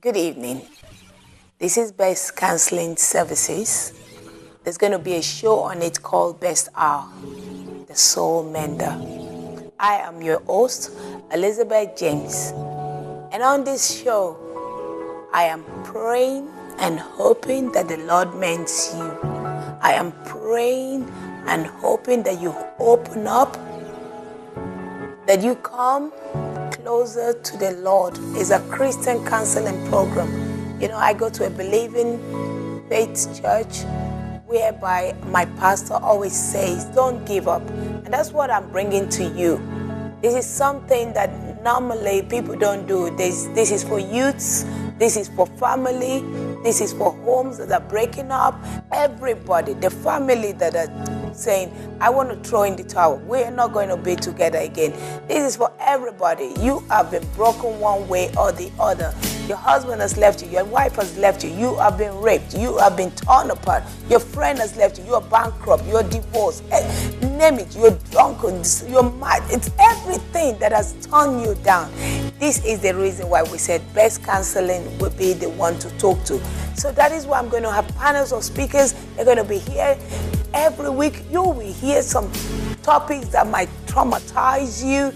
Good evening. This is Best Counseling Services. There's going to be a show on it called Best Hour, The Soul Mender. I am your host, Elizabeth James. And on this show, I am praying and hoping that the Lord mends you. I am praying and hoping that you open up, that you come closer to the Lord. It's a Christian counseling program. You know, I go to a believing faith church whereby my pastor always says, don't give up. And that's what I'm bringing to you. This is something that normally people don't do. This is for youths, this is for family, this is for homes that are breaking up. Everybody, the family that are saying, I want to throw in the towel. We're not going to be together again. This is for everybody. You have been broken one way or the other. Your husband has left you. Your wife has left you. You have been raped. You have been torn apart. Your friend has left you. You are bankrupt. You are divorced. Name it. You're drunken. You're mad. It's everything that has torn you down. This is the reason why we said Best Counseling will be the one to talk to. So that is why I'm going to have panels of speakers. They're going to be here every week. You will hear some topics that might traumatize you.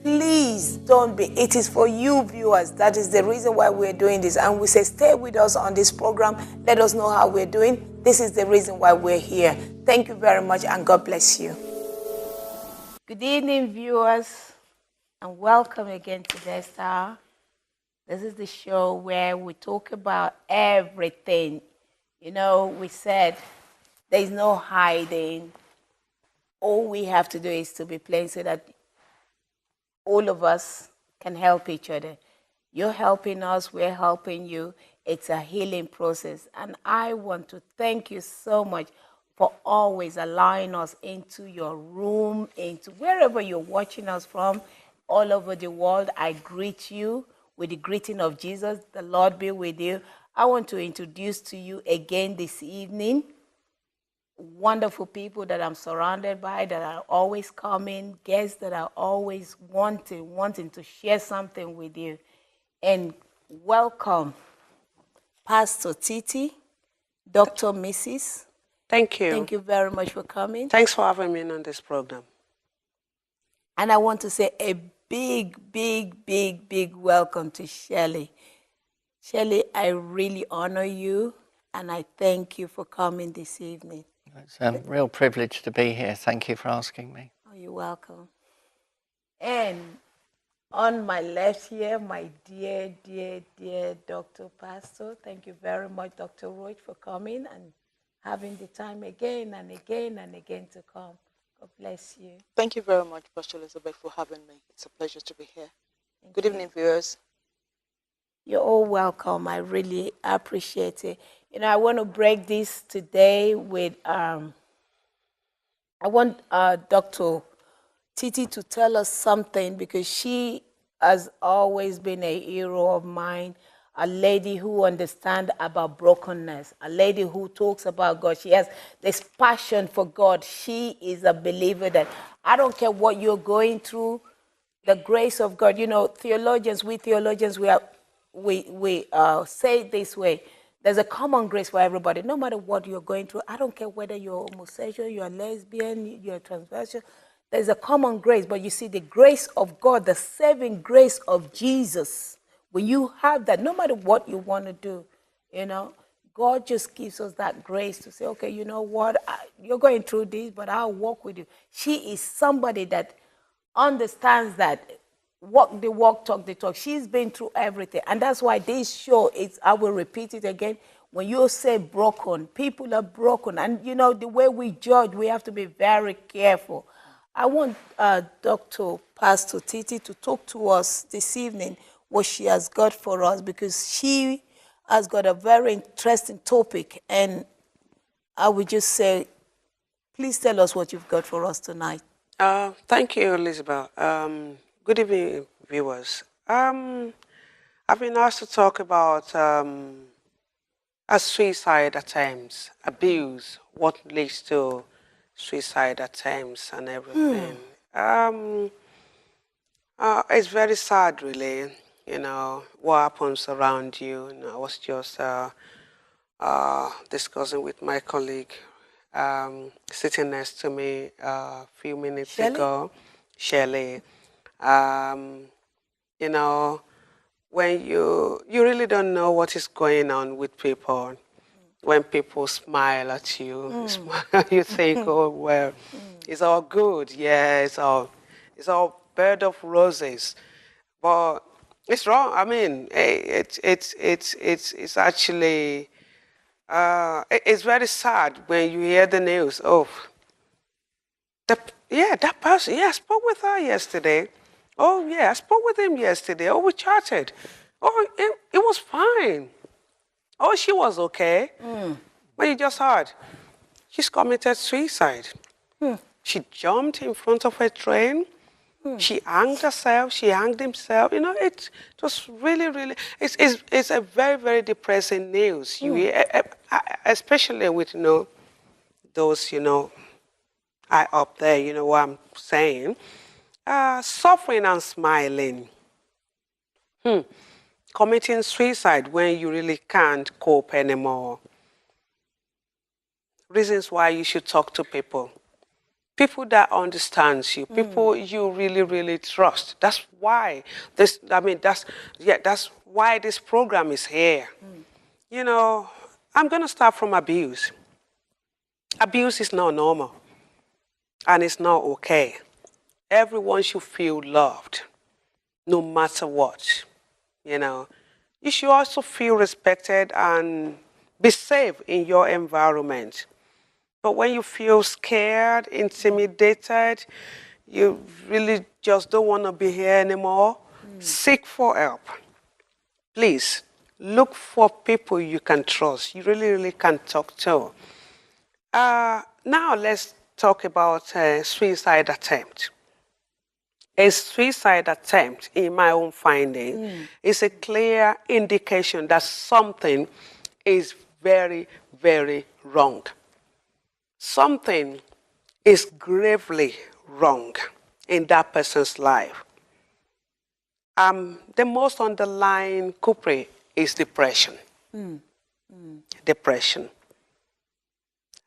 Please don't be. It is for you viewers. That is the reason why we're doing this. And we say stay with us on this program. Let us know how we're doing. This is the reason why we're here. Thank you very much and God bless you. Good evening, viewers, and welcome again to Best Hour. This is the show where we talk about everything. You know, we said there's no hiding. All we have to do is to be plain so that all of us can help each other. You're helping us, we're helping you. It's a healing process. And I want to thank you so much for always allowing us into your room, into wherever you're watching us from, all over the world. I greet you with the greeting of Jesus. The Lord be with you. I want to introduce to you again this evening wonderful people that I'm surrounded by, that are always coming, guests that are always wanting to share something with you. And welcome, Pastor Titi, Dr. Mrs. Thank you. Thank you very much for coming. Thanks for having me on this program. And I want to say a big welcome to Shelley. Shelley, I really honor you, and I thank you for coming this evening. It's a real privilege to be here. Thank you for asking me. Oh, you're welcome. And on my left here, my dear Dr. Pastor, thank you very much, Dr. Roach, for coming and having the time again and again to come. God bless you. Thank you very much, Pastor Elizabeth, for having me. It's a pleasure to be here. Good evening, viewers. You're all welcome. I really appreciate it. You know, I want to break this today with, I want Dr. Titi to tell us something because she has always been a hero of mine, a lady who understands about brokenness, a lady who talks about God. She has this passion for God. She is a believer that I don't care what you're going through, the grace of God. You know, we theologians, we say it this way. There's a common grace for everybody, no matter what you're going through. I don't care whether you're homosexual, you're a lesbian, you're a transvestite. There's a common grace, but you see the grace of God, the saving grace of Jesus. When you have that, no matter what you want to do, you know, God just gives us that grace to say, okay, you know what, you're going through this, but I'll walk with you. She is somebody that understands that. Walk the walk, talk the talk. She's been through everything. And that's why this show is, I will repeat it again, when you say broken, people are broken. And you know, the way we judge, we have to be very careful. I want Dr. Pastor Titi to talk to us this evening what she has got for us, because she has got a very interesting topic. And I would just say, please tell us what you've got for us tonight. Thank you, Elizabeth. Good evening, viewers. I've been asked to talk about suicide attempts, abuse, what leads to suicide attempts and everything. It's very sad, really. you know, what happens around you. And I was just discussing with my colleague sitting next to me a few minutes ago, Shelley. You know, when you really don't know what is going on with people, when people smile at you, you think, oh, well, it's all good. Yeah, it's all bed of roses. But it's wrong. I mean, it's actually, it's very sad when you hear the news of, that person, yeah, I spoke with her yesterday. Oh, yeah, I spoke with him yesterday. Oh, we chatted. Oh, it was fine. Oh, she was okay. But you just heard, she's committed suicide. She jumped in front of a train. She hanged herself. She hanged himself. You know, it was really, really, it's a very, very depressing news. You hear, especially with, you know, those, you know, up there, you know what I'm saying. Suffering and smiling. Committing suicide when you really can't cope anymore. Reasons why you should talk to people. People that understands you, people you really, really trust. That's why that's why this program is here. You know, I'm gonna start from abuse. Abuse is not normal. And it's not okay. Everyone should feel loved, no matter what. You know, you should also feel respected and be safe in your environment. But when you feel scared, intimidated, you really just don't want to be here anymore, seek for help. Please, look for people you can trust, you really, really can talk to. Now let's talk about suicide attempt. A suicide attempt, in my own finding, is a clear indication that something is very, very wrong. Something is gravely wrong in that person's life. The most underlying culprit is depression. Depression.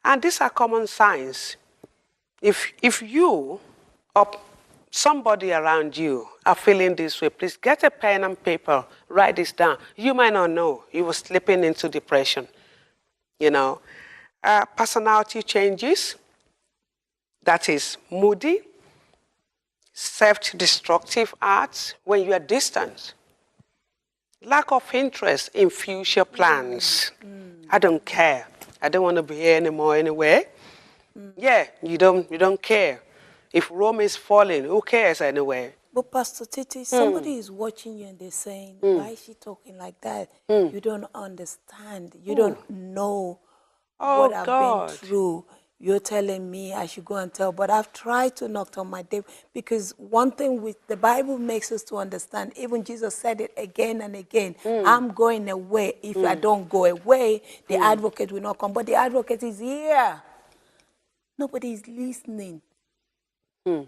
And these are common signs. If you or somebody around you are feeling this way, please get a pen and paper, write this down. You might not know you were slipping into depression. You know, personality changes, that is moody, self-destructive acts when you are distant, lack of interest in future plans. I don't care. I don't want to be here anymore anyway. Yeah, you don't care. If Rome is falling, who cares anyway? But Pastor Titi, somebody is watching you and they're saying, why is she talking like that? You don't understand. You don't know what I've been through. You're telling me I should go and tell, but I've tried to knock on my door, because one thing with the Bible makes us to understand, even Jesus said it again and again, I'm going away. If I don't go away, the advocate will not come, but the advocate is here. Nobody is listening.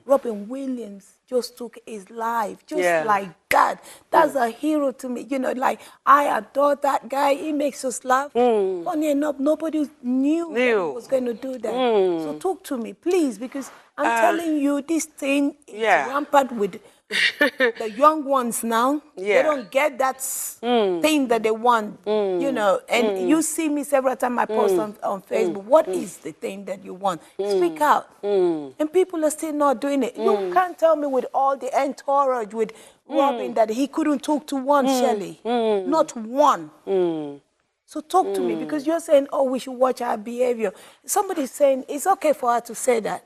Robin Williams just took his life, just like that. That's a hero to me. You know, like, I adore that guy. He makes us laugh. Funny enough, nobody knew that he was going to do that. So talk to me, please, because I'm telling you, this thing is rampant with the young ones now. They don't get that thing that they want, you know. And you see me several times I post on Facebook. What is the thing that you want? Speak out. And people are still not doing it. You can't tell me with all the entourage with Robin that he couldn't talk to one Shelley. Not one. So talk to me, because you're saying, oh, we should watch our behavior. Somebody's saying it's okay for her to say that.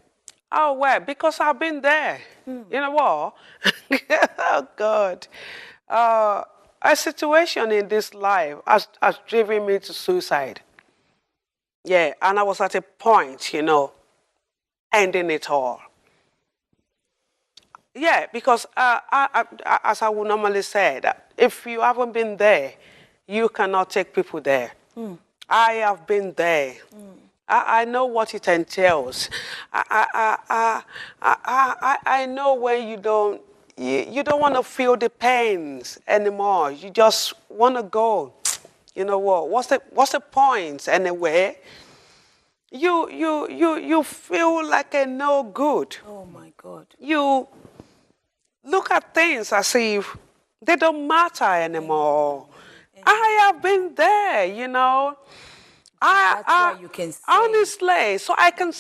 Oh, well, because I've been there. You know what? Oh, God. A situation in this life has driven me to suicide. Yeah, and I was at a point, you know, ending it all. Yeah, because as I would normally say, that if you haven't been there, you cannot take people there. I have been there. I know what it entails. I know when you don't, you don't want to feel the pains anymore. You just want to go. You know what? What's the point anyway? You feel like a no good. Oh my God. You look at things as if they don't matter anymore. I have been there, you know. That's why you can say. Honestly, so I can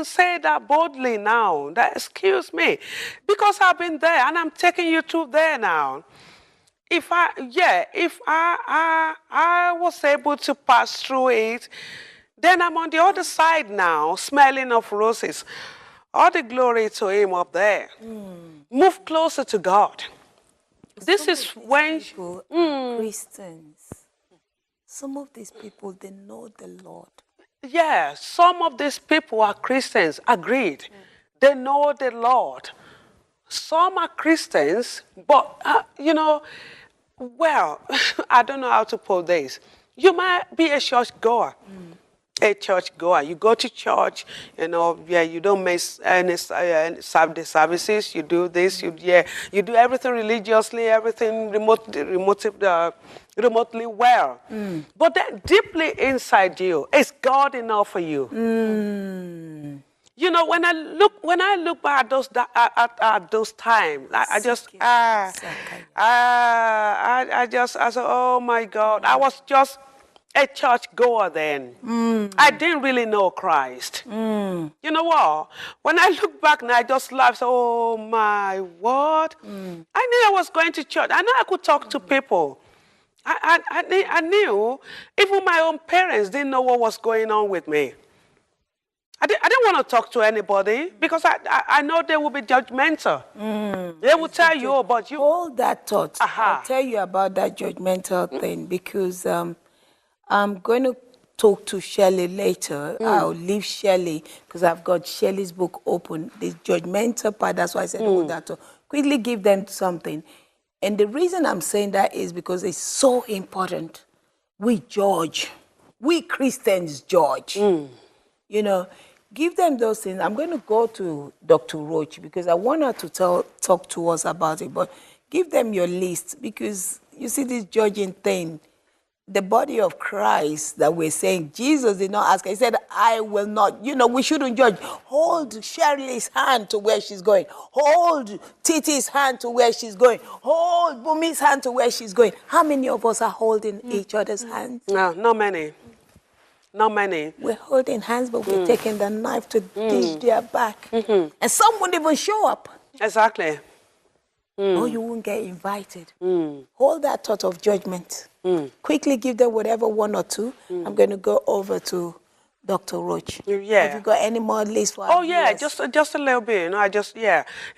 say that boldly now. That excuse me, because I've been there and I'm taking you to there now. If I was able to pass through it, then I'm on the other side now, smelling of roses. All the glory to him up there. Move closer to God. This is when people are Christians. Some of these people, they know the Lord. yeah, some of these people are Christians, agreed. They know the Lord. Some are Christians, but, you know, well, I don't know how to put this. You might be a church goer. A church goer. You go to church, you know, yeah, you don't miss any the services, you do this, you do everything religiously, everything remotely well. But then deeply inside you, is God enough for you? You know, when I look back at those times, I said, oh my God, I was just a church goer then. I didn't really know Christ. You know what? When I look back now, I just laugh. So, oh my word! I knew I was going to church. I knew I could talk to people. I knew even my own parents didn't know what was going on with me. I didn't want to talk to anybody because I know they will be judgmental. They will tell you about you. Hold that thought. I'll tell you about that judgmental thing because I'm going to talk to Shelley later. I'll leave Shelley because I've got Shelley's book open. The judgmental part, that's why I said hold that thought. Quickly give them something. And the reason I'm saying that is because it's so important. We judge. We Christians judge. You know, give them those things. I'm going to go to Dr. Roach because I want her to talk to us about it. But give them your list because you see this judging thing. The body of Christ that we're saying, Jesus did not ask. He said, I will not. You know, we shouldn't judge. Hold Shirley's hand to where she's going. Hold Titi's hand to where she's going. Hold Bumi's hand to where she's going. How many of us are holding each other's hands? No, not many. Not many. We're holding hands, but we're taking the knife to dish their back. And some won't even show up. Exactly. Or you won't get invited. Hold that thought of judgment. Quickly give them whatever one or two. I'm going to go over to Dr. Roach. Yeah. Have you got any more lists for Oh, yeah, just a little bit. You know,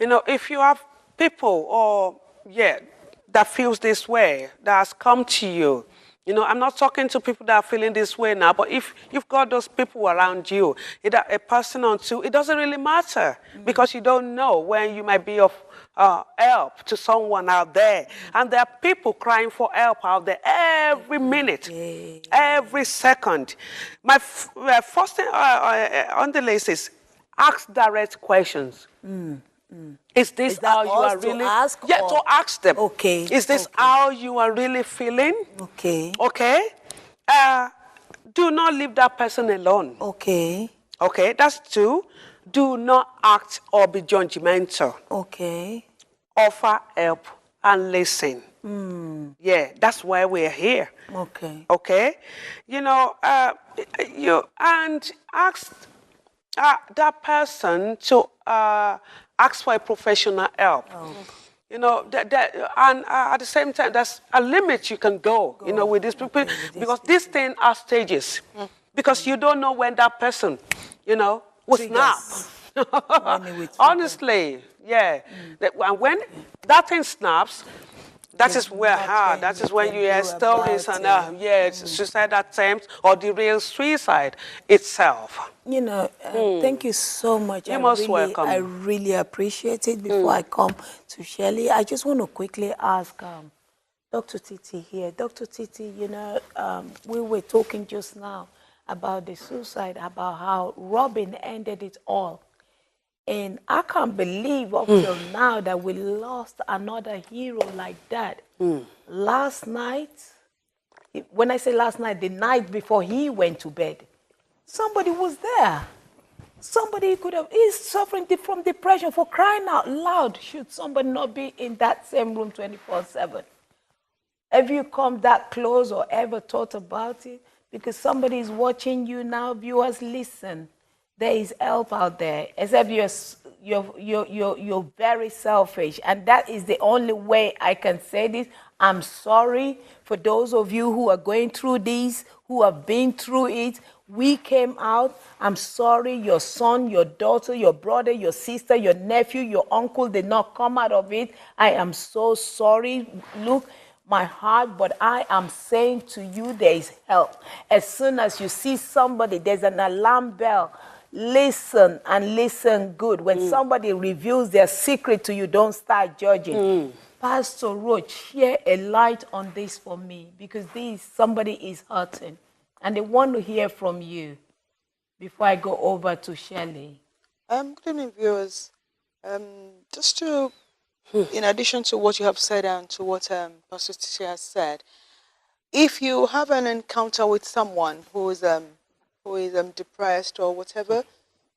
You know, if you have people that feels this way, that has come to you, you know, I'm not talking to people that are feeling this way now, but if you've got those people around you, either a person or two, it doesn't really matter because you don't know when you might be of help to someone out there. And there are people crying for help out there every minute, every second. My first thing on the list is ask direct questions. Is this how you are really? Ask to ask them. Okay. Is this how you are really feeling? Okay. Okay. Do not leave that person alone. Okay. Okay, that's two. Do not act or be judgmental. Okay. Offer help and listen. Yeah, that's why we're here. Okay. Okay. You know, you and ask that person to ask for a professional help. You know, and at the same time, there's a limit you can go, you know, with these people, because this thing are stages. Because you don't know when that person, you know, will snap. Honestly, yeah. And when that thing snaps, that is where that is when you hear stories and suicide attempts or the real suicide itself. You know, thank you so much. You're most welcome. I really appreciate it. Before I come to Shelley, I just want to quickly ask Dr. Titi here. Dr. Titi, you know, we were talking just now about the suicide, about how Robin ended it all. And I can't believe up till now that we lost another hero like that. Last night, when I say last night, the night before he went to bed, somebody was there. Somebody could have, he's suffering from depression, for crying out loud. Should somebody not be in that same room 24/7? Have you come that close or ever thought about it? Because somebody is watching you now. Viewers, listen. There is help out there, except you're very selfish. And that is the only way I can say this. I'm sorry for those of you who are going through this, who have been through it. We came out. I'm sorry your son, your daughter, your brother, your sister, your nephew, your uncle did not come out of it. I am so sorry. Look, my heart, but I am saying to you, there is help. As soon as you see somebody, there's an alarm bell. Listen, and listen good. When somebody reveals their secret to you, don't start judging. Pastor Roach, share a light on this for me, because somebody is hurting and they want to hear from you before I go over to Shelley. Good evening, viewers. Just to, in addition to what you have said and to what Pastor Tisha has said, if you have an encounter with someone who is depressed or whatever,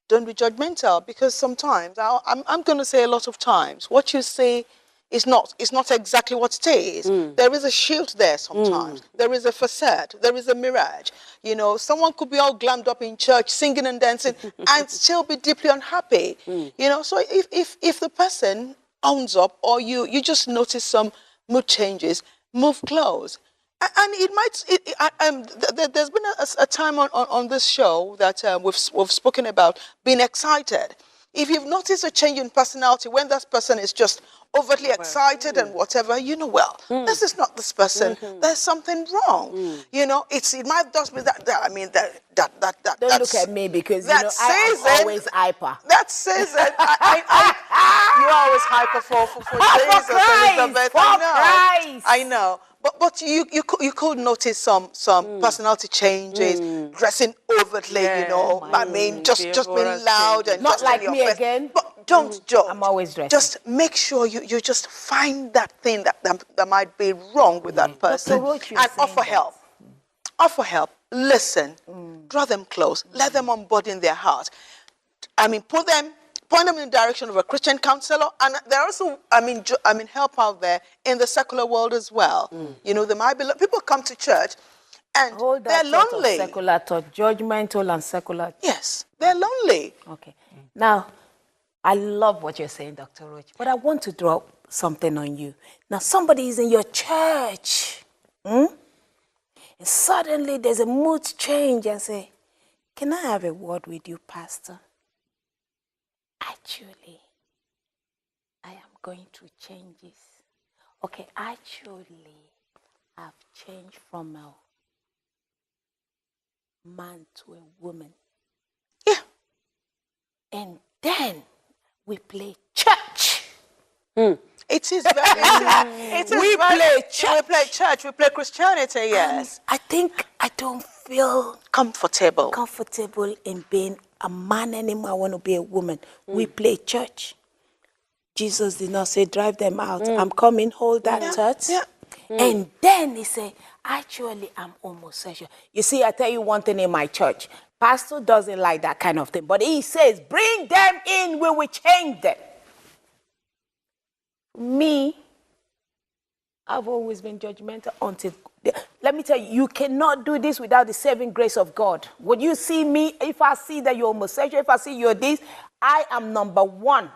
don't be judgmental, because sometimes, I'm going to say a lot of times, what you say is not exactly what it is. There is a shield there sometimes. There is a facade. There is a mirage. You know, someone could be all glammed up in church, singing and dancing, and still be deeply unhappy. You know, so if the person owns up, or you just notice some mood changes, move close. And it might. There's been a time on this show that we've spoken about being excited. If you've noticed a change in personality when that person is just overtly excited and whatever, you know, well, this is not this person. There's something wrong. You know, it might just be that. I mean, that. Don't look at me, because you know I am always hyper. That says it. You're always hyper for Jesus, Elizabeth. I know. But you could notice some personality changes, dressing overtly, you know. I mean, just being loud and not like me again. But don't judge. I'm always dressing. Just make sure you just find that thing that might be wrong with that person and offer help. Offer help. Listen. Draw them close. Let them unburden their heart. I mean, point them in the direction of a Christian counselor, and there are also, help out there in the secular world as well. You know, there might be people come to church and they're lonely. Secular thought, judgmental and secular. Yes, they're lonely. Okay. Now, I love what you're saying, Dr. Roach, but I want to drop something on you. Now, somebody is in your church, and suddenly there's a mood change and say, "Can I have a word with you, Pastor? Actually, I am going through changes. Okay, actually, I've changed from a man to a woman." Yeah. And then we play church. It is very... We play church. We play church. We play Christianity, yes. I think I don't feel comfortable in being a man anymore. I want to be a woman. We play church. Jesus did not say, drive them out. I'm coming, hold that church. Yeah. And then he said, actually, I'm homosexual. You see, I tell you one thing in my church. Pastor doesn't like that kind of thing. But he says, bring them in, we will change them. Me, I've always been judgmental until... Let me tell you, you cannot do this without the saving grace of God. When you see me, if I see that you're homosexual, if I see you're this, I am number one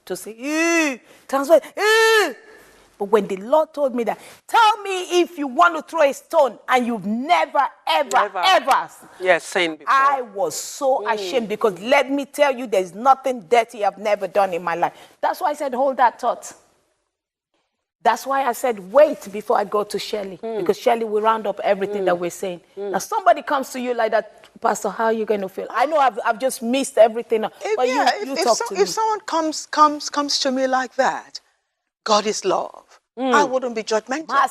to say, transfer. But when the Lord told me that, tell me if you want to throw a stone and you've never, ever. Yes, same before. I was so ashamed, because let me tell you, there's nothing dirty I've never done in my life. That's why I said, hold that thought. That's why I said, wait before I go to Shelley, because Shelley will round up everything that we're saying. Now, somebody comes to you like that, Pastor, how are you going to feel? I know I've just missed everything, but you talk to me. If someone comes to me like that, God is love. I wouldn't be judgmental. I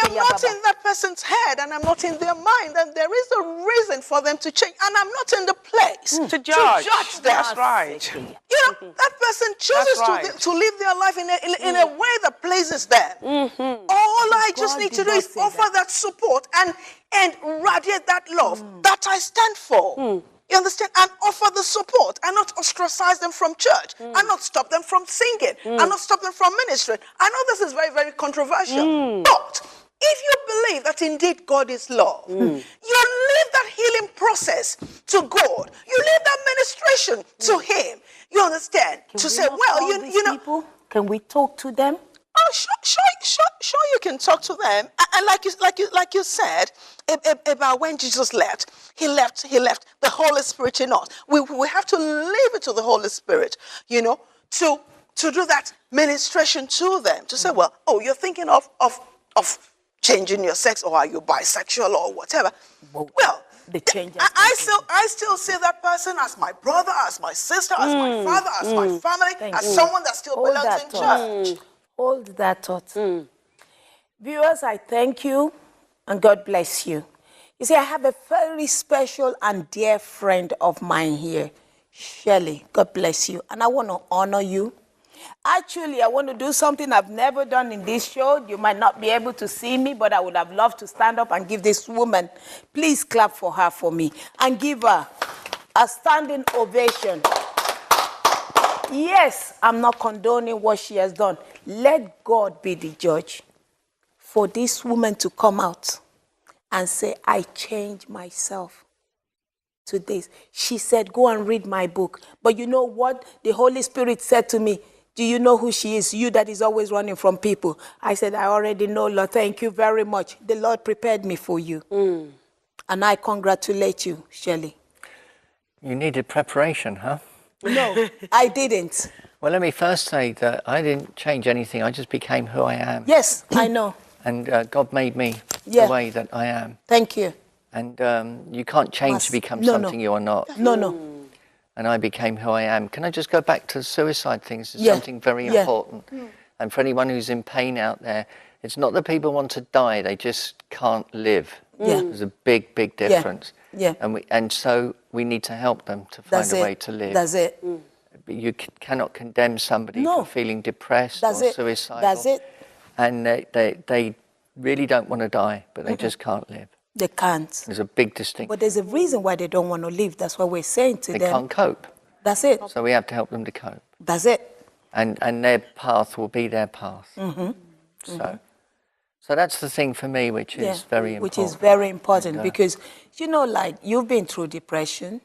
am not in that person's head, and I'm not in their mind, and there is a reason for them to change, and I'm not in the place to judge them. That's right. That person chooses to live their life in a way that pleases them. All I just need to do is offer that support and radiate that love that I stand for. You understand? And offer the support and not ostracize them from church and not stop them from singing and not stop them from ministering. I know this is very, very controversial, but if you believe that indeed God is love, you leave that healing process to God. You leave that ministration to Him. You understand? Can Can we talk to them? Oh, sure, you can talk to them. And like you said about when Jesus left, he left the Holy Spirit in us. We have to leave it to the Holy Spirit, to do that ministration to them. To say, well, you're thinking of changing your sex, or are you bisexual or whatever? Well, I still see that person as my brother, as my sister, as my father, as my family, as someone that still belongs in church. Hold that thought. Viewers, I thank you and God bless you. You see, I have a very special and dear friend of mine here, Shelley. God bless you. And I want to honor you. Actually, I want to do something I've never done in this show. You might not be able to see me, but I would have loved to stand up and give this woman, please clap for her for me, and give her a standing ovation. Yes, I'm not condoning what she has done. Let God be the judge for this woman to come out and say, I changed myself to this. She said, go and read my book. But you know what? The Holy Spirit said to me, do you know who she is? You that is always running from people. I said, I already know, Lord. Thank you very much. The Lord prepared me for you. And I congratulate you, Shelley. You needed preparation, huh? No, I didn't. Well, let me first say that I didn't change anything. I just became who I am. Yes, I know. And God made me the way that I am. Thank you. And you can't change to become something you are not. No. And I became who I am. Can I just go back to the suicide things? It's something very important. And for anyone who's in pain out there, it's not that people want to die, they just can't live. There's a big, big difference. And so we need to help them to find a way to live. That's it. You cannot condemn somebody for feeling depressed or suicidal. That's it. And they really don't want to die, but they just can't live. They can't. There's a big distinction. But there's a reason why they don't want to live. That's what we're saying to them. They can't cope. That's it. So we have to help them to cope. That's it. And their path will be their path. So that's the thing for me, which is very important. Which is very important because, like you've been through depression.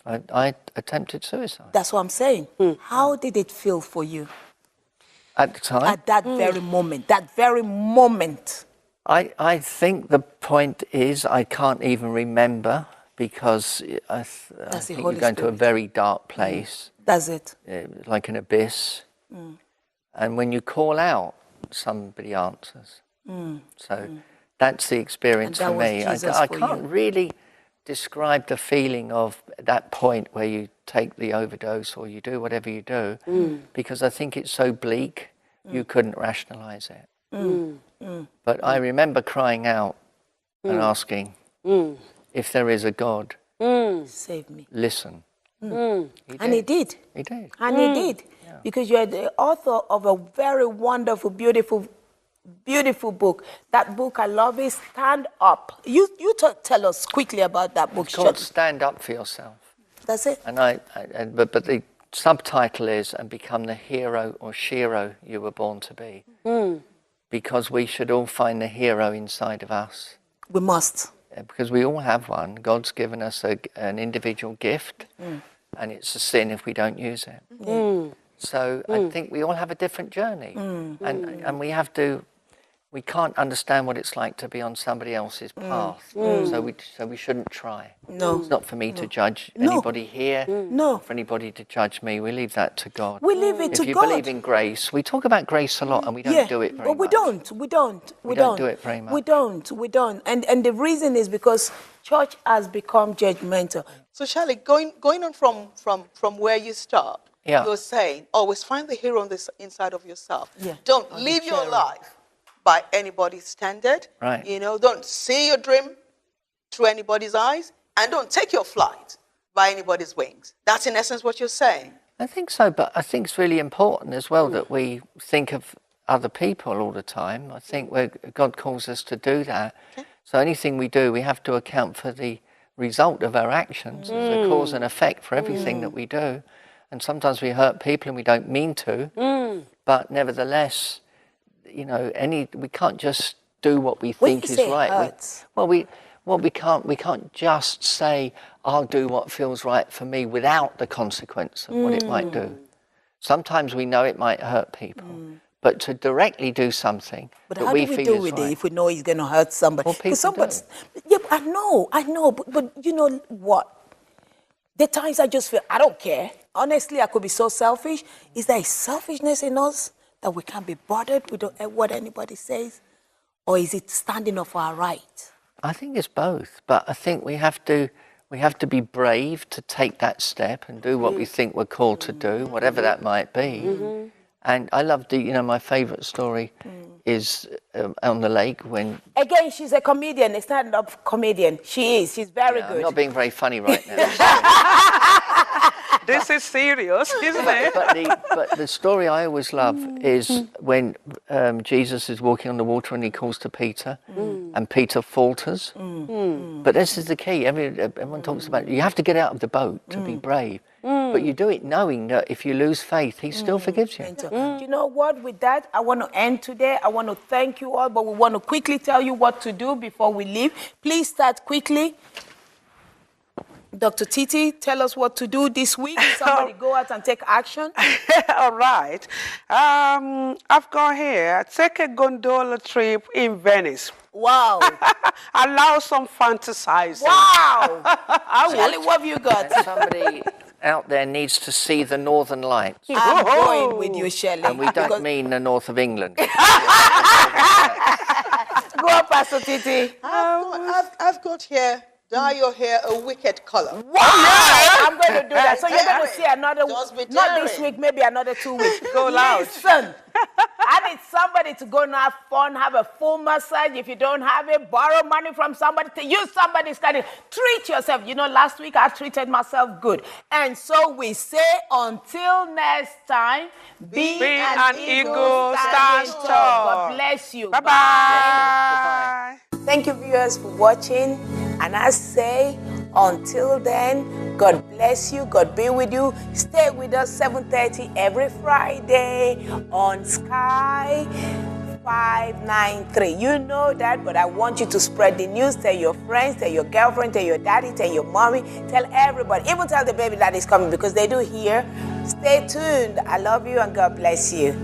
I attempted suicide. That's what I'm saying. How did it feel for you? At the time? At that very moment. I think the point is I can't even remember because I think you're going to a very dark place. That's it. Like an abyss. And when you call out, somebody answers. So that's the experience for me. I can't really describe the feeling of that point where you take the overdose or you do whatever you do because I think it's so bleak you couldn't rationalize it. But I remember crying out and asking, if there is a God, save me. Listen. And he did. He did. And he did. Yeah. Because you're the author of a very wonderful, beautiful book. That book I love is Stand Up. You tell us quickly about that book. It's called Stand Up for Yourself. That's it. And but the subtitle is And Become the Hero or Shero You Were Born to Be. Because we should all find the hero inside of us. We must. Because we all have one. God's given us an individual gift, and it's a sin if we don't use it. So I think we all have a different journey, and we can't understand what it's like to be on somebody else's path. So we shouldn't try. No, it's not for me to judge anybody here. No, for anybody to judge me. We leave that to God. We leave it to God. If you believe in grace, we talk about grace a lot, and we don't do it very much. We don't. We don't do it very much. We don't. And the reason is because church has become judgmental. So Shelley, going on from where you start, you're saying, always find the hero on the inside of yourself. Yeah. Don't live your life by anybody's standard. Right. You know, don't see your dream through anybody's eyes, and don't take your flight by anybody's wings. That's in essence what you're saying. I think so, but I think it's really important as well that we think of other people all the time. I think God calls us to do that. Okay. So anything we do, we have to account for the result of our actions. There's a cause and effect for everything that we do. And sometimes we hurt people and we don't mean to, but nevertheless, you know, we can't just do what we think is right. We can't just say, I'll do what feels right for me without the consequence of what it might do. Sometimes we know it might hurt people, but to directly do something that we feel is right. But how do we do with it if we know it's going to hurt somebody? Well, people do. Yeah, I know, but you know what? The times I just feel, I don't care. Honestly, I could be so selfish. Is there a selfishness in us that we can't be bothered with what anybody says? Or is it standing up for our right? I think it's both, but I think we have to be brave to take that step and do what we think we're called to do, whatever that might be. And I love my favourite story is on the lake when... Again, she's a comedian, a stand-up comedian. She's very good. I'm not being very funny right now. This is serious, isn't it? But the story I always love is when Jesus is walking on the water and he calls to Peter, and Peter falters. But this is the key. Everyone talks about you have to get out of the boat to be brave. But you do it knowing that if you lose faith, he still forgives you. You know what? With that, I want to end today. I want to thank you all, but we want to quickly tell you what to do before we leave. Please start quickly. Dr. Titi, tell us what to do this week. Somebody go out and take action. All right. I've got here, take a gondola trip in Venice. Wow. Allow some fantasizing. Wow. Shelley, what have you got? And somebody out there needs to see the Northern Lights. I'm going with you, Shelley. And we don't mean the north of England. Go on, Pastor Titi. I've got here, dye your hair a wicked color. Wow! I'm going to do that. So you're going to see another, not this week, maybe another 2 weeks. Go loud. Listen, I need somebody to go and have fun, have a full massage. If you don't have it, borrow money from somebody, to use somebody's credit. Treat yourself. You know, last week I treated myself good. And so we say, until next time, be an eagle, stand tall. God bless you. Bye-bye. Bye. Thank you, viewers, for watching. And I say, until then, God bless you. God be with you. Stay with us 7:30 every Friday on Sky 593. You know that, but I want you to spread the news. Tell your friends, tell your girlfriend, tell your daddy, tell your mommy, tell everybody. Even tell the baby that is coming because they do hear. Stay tuned. I love you and God bless you.